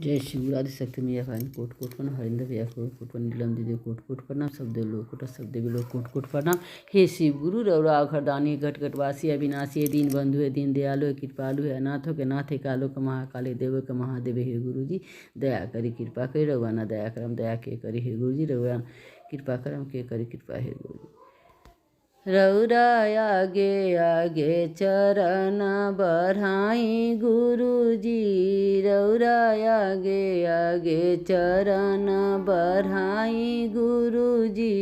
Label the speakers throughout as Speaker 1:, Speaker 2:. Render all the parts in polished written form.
Speaker 1: जय शिव आदिशक्ति मैया भाई कोट कोट प्रणाम हरिंदर भैया कोट पर नीलम दीदी कोट प्रणाम सब देव लोग कोट सब देवी लोग कोट प्रणाम। हे शिव गुरु रौरा घरदानी घट घटवासी अविनाशी दीन बंधु है दीन दयालु है कृपालु है अनाथों के नाथ है कालो के महाकाले देव के महादेव हे गुरु जी दया करी कृपा करी रघुआ ना दया करम दया के करी हे गुरु जी रघुआ कृपा करम के करी कृपा हे गुरु जी। रौरा आगे आगे चरण बढ़ाई गुरुजी रौरा आगे आगे चरण बढ़ाई गुरुजी।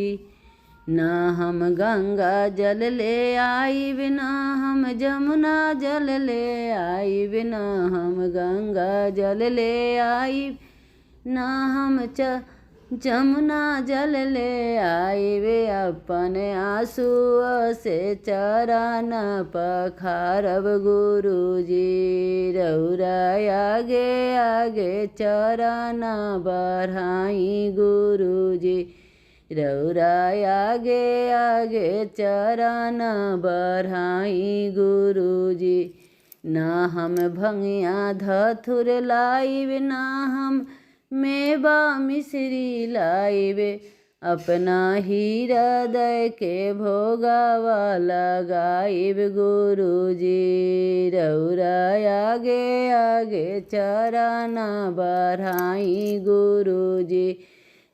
Speaker 1: न हम गंगा जल ले आईब न हम जमुना जल ले आईब न हम गंगा जल ले आईब न हम जमुना जल ले आईबे अपने आंसू से चरण पखारब गुरुजी रौरा आगे आगे चरण बढ़ाई गुरुजी रौरा आगे आगे चरण बढ़ाई गुरुजी। न हम भंगिया धथुर लाइब न हम मेवा मिश्री लाइबे अपना ही हृदय के भोगावा लगाइब गुरुजी रौरा आगे आगे चरण बढ़ाई गुरुजी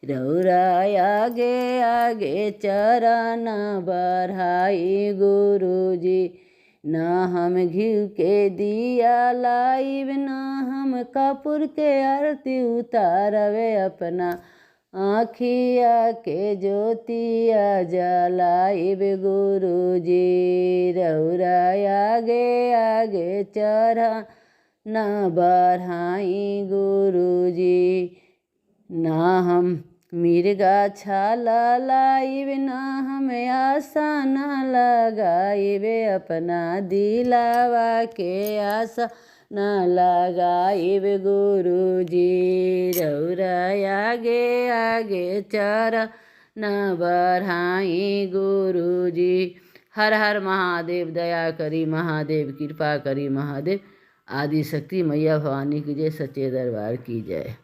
Speaker 1: रौरा आगे आगे चरण बढ़ाई गुरुजी। न हम घी के दिया लाइब न हम कपूर के आरती उतारवे अपना आँखिया के ज्योतिया जलाइब गुरुजी रौरा आगे आगे चरण बढ़ाई गुरुजी। न हम मिर्गा छाला लाइब न हम आसन लगाइबे अपना दिलावा के आशा न लगाइब गुरुजी रौरा आगे आगे चरण बढ़ाई गुरुजी। हर हर महादेव दया करी महादेव कृपा करी महादेव आदिशक्ति मैया भवानी की जय सच्चे दरबार की जय।